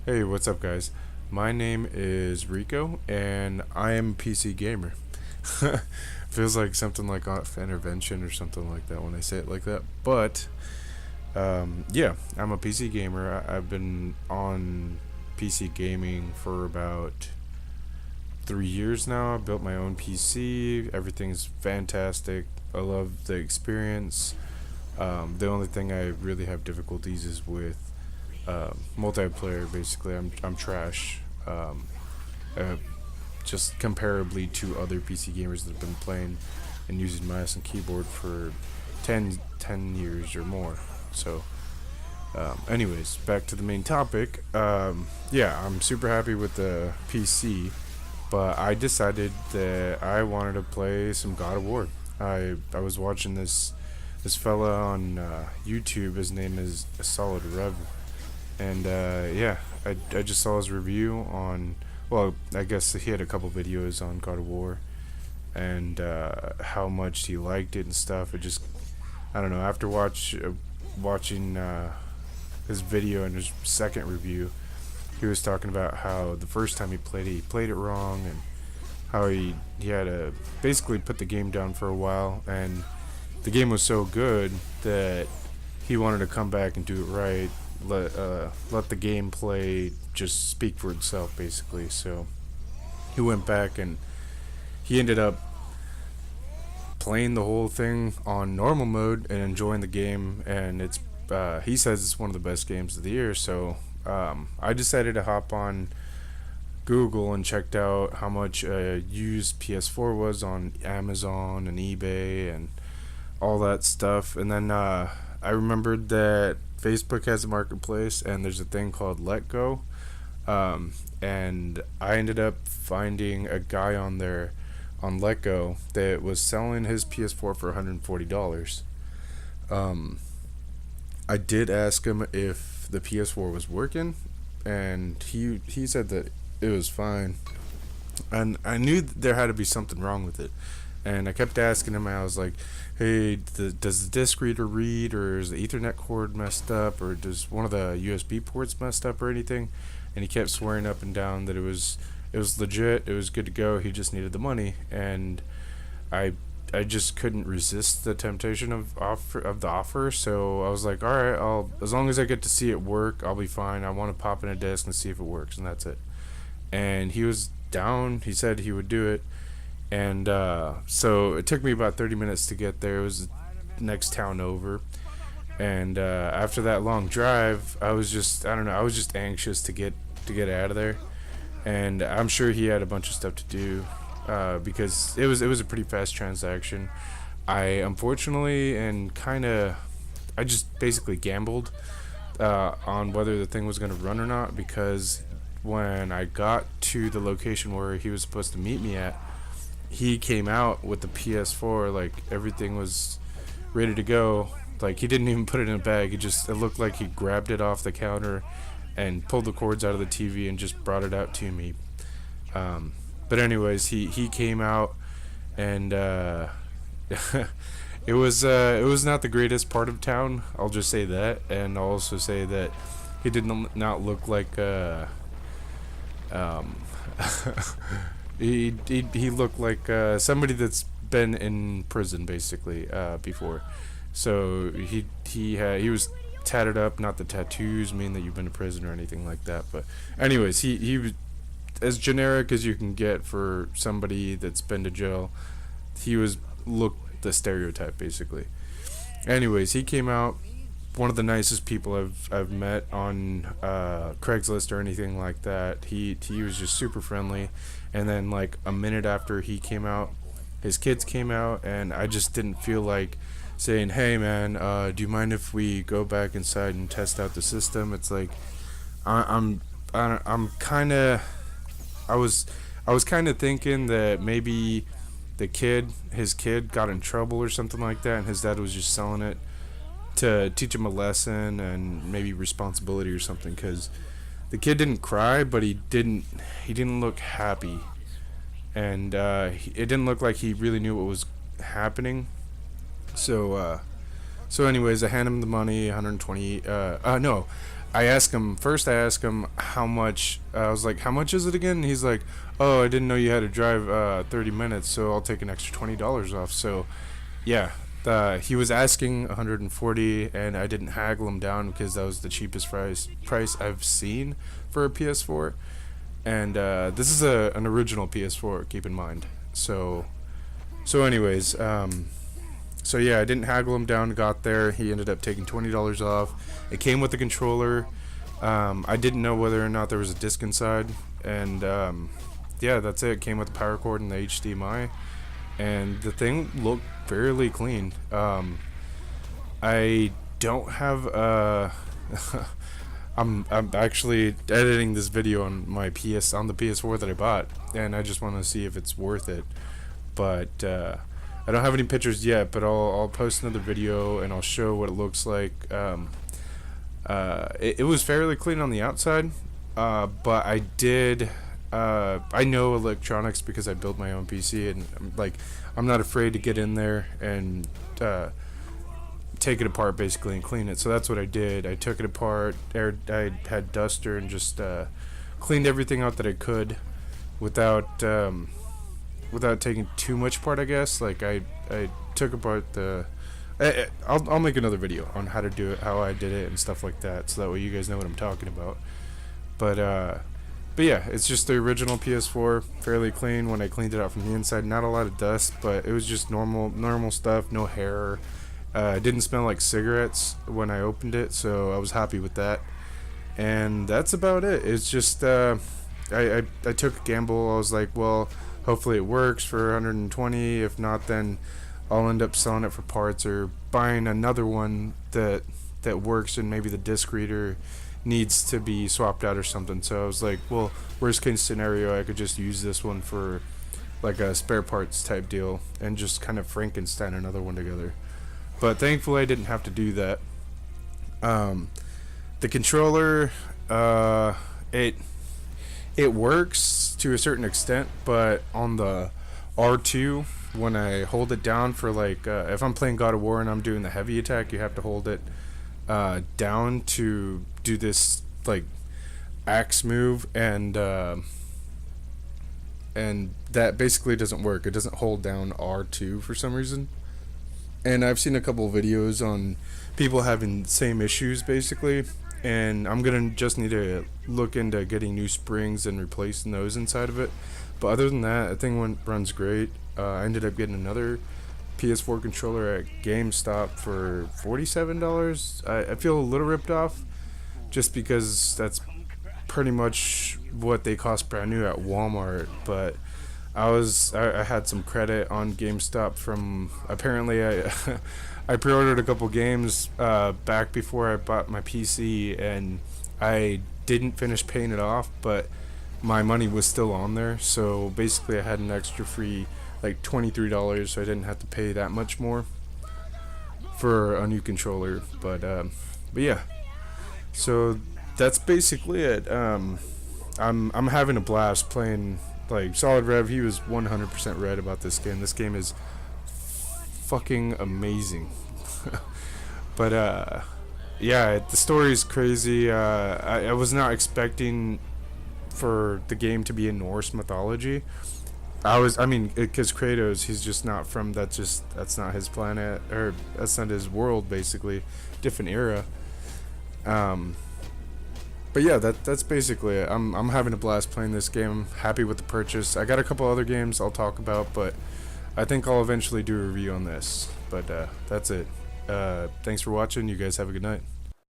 Hey, what's up, guys? My name is Rico, and I am a PC gamer. Feels like something like off intervention or something like that when I say it like that. But yeah, I'm a PC gamer. I've been on PC gaming for about 3 years now. I built my own PC. Everything's fantastic. I love the experience. The only thing I really have difficulties is with multiplayer. Basically, I'm trash. Uh, just comparably to other PC gamers that have been playing and using mouse and keyboard for 10 years or more. So, anyways, back to the main topic. Yeah, I'm super happy with the PC, but I decided that I wanted to play some God of War. I was watching this fella on YouTube. His name is Solid Rev, and yeah, I just saw his review on. Well, I guess he had a couple videos on God of War, and how much he liked it and stuff. It just, I don't know. After watching his video and his second review, he was talking about how the first time he played it wrong, and how he had to basically put the game down for a while, and the game was so good that he wanted to come back and do it right. Let the gameplay just speak for itself, basically. So he went back and he ended up playing the whole thing on normal mode and enjoying the game. And it's he says it's one of the best games of the year. So I decided to hop on Google and checked out how much a used PS4 was on Amazon and eBay and all that stuff. And then I remembered that Facebook has a marketplace and there's a thing called Let Go. And I ended up finding a guy on there on Let Go that was selling his PS4 for $140. I did ask him if the PS4 was working, and he said that it was fine. And I knew there had to be something wrong with it. And I kept asking him. I was like, "Hey, does the disc reader read, or is the Ethernet cord messed up, or does one of the USB ports messed up, or anything?" And he kept swearing up and down that it was legit. It was good to go. He just needed the money, and I I just couldn't resist the temptation of the offer. So I was like, "All right, I'll as long as I get to see it work, I'll be fine. I want to pop in a disc and see if it works, and that's it." And he was down. He said he would do it. And so it took me about 30 minutes to get there. It was the next town over. And after that long drive, I don't know, I was just anxious to get out of there. And I'm sure he had a bunch of stuff to do, because it was a pretty fast transaction. I unfortunately and kind of I just basically gambled on whether the thing was going to run or not, because when I got to the location where he was supposed to meet me at, he came out with the PS4, like everything was ready to go. Like he didn't even put it in a bag. It looked like he grabbed it off the counter and pulled the cords out of the TV and just brought it out to me. But anyways, he came out, and it was not the greatest part of town. I'll just say that, and I'll also say that he did not look like um, he looked like somebody that's been in prison basically before. So he was tatted up. Not the tattoos mean that you've been to prison or anything like that. But anyways, he was as generic as you can get for somebody that's been to jail. He was looked the stereotype basically. Anyways, he came out. One of the nicest people I've met on Craigslist or anything like that. He was just super friendly. And then like a minute after he came out, his kids came out, and I just didn't feel like saying, "Hey man, do you mind if we go back inside and test out the system?" It's like I'm kind of I was kind of thinking that maybe his kid got in trouble or something like that, and his dad was just selling it to teach him a lesson and maybe responsibility or something, because the kid didn't cry, but he didn't look happy, and it didn't look like he really knew what was happening. So anyways, I hand him the money, 120. No, I asked him first. I asked him how much. I was like, "How much is it again?" And he's like, "Oh, I didn't know you had to drive 30 minutes, so I'll take an extra $20 off." So, yeah, he was asking 140, and I didn't haggle him down because that was the cheapest price I've seen for a PS4. And this is an original PS4. Keep in mind. Anyways, so yeah, I didn't haggle him down. Got there, he ended up taking $20 off. It came with the controller. I didn't know whether or not there was a disc inside, and yeah, that's it. It came with the power cord and the HDMI, and the thing looked fairly clean. I don't have I'm actually editing this video on my on the PS4 that I bought, and I just want to see if it's worth it. But I don't have any pictures yet, but I'll post another video and I'll show what it looks like. It was fairly clean on the outside, but I did. I know electronics because I built my own PC, and I'm not afraid to get in there and take it apart basically and clean it. So that's what I did. I took it apart. I had duster and just cleaned everything out that I could without taking too much apart, I guess. Like I took apart the. I'll make another video on how to do it, how I did it, and stuff like that, so that way you guys know what I'm talking about. But yeah, it's just the original PS4, fairly clean when I cleaned it out from the inside. Not a lot of dust, but it was just normal stuff, no hair. It didn't smell like cigarettes when I opened it, so I was happy with that. And that's about it. It's just I took a gamble. I was like, well, hopefully it works for 120. If not, then I'll end up selling it for parts or buying another one that works, and maybe the disc reader needs to be swapped out or something. So I was like, well, worst case scenario, I could just use this one for like a spare parts type deal and just kind of Frankenstein another one together. But thankfully I didn't have to do that. The controller, it works to a certain extent, but on the R2, when I hold it down for if I'm playing God of War and I'm doing the heavy attack, you have to hold it down to do this axe move, and that basically doesn't work. It doesn't hold down R2 for some reason. And I've seen a couple videos on people having the same issues basically, and I'm gonna just need to look into getting new springs and replacing those inside of it. But other than that, the thing runs great. I ended up getting another PS4 controller at GameStop for $47. I feel a little ripped off, just because that's pretty much what they cost brand new at Walmart. But I had some credit on GameStop from, apparently I pre-ordered a couple games back before I bought my PC, and I didn't finish paying it off, but my money was still on there. So basically I had an extra free $23, so I didn't have to pay that much more for a new controller. But yeah, so that's basically it. I'm having a blast playing. Solid Rev, he was 100% right about this game. This game is fucking amazing. But yeah, the story is crazy. I was not expecting for the game to be in Norse mythology. Because Kratos, he's just not from that's not his planet, or that's not his world, basically. Different era. But yeah, that's basically it. I'm having a blast playing this game. Happy with the purchase. I got a couple other games I'll talk about, but I think I'll eventually do a review on this. But that's it. Thanks for watching. You guys have a good night.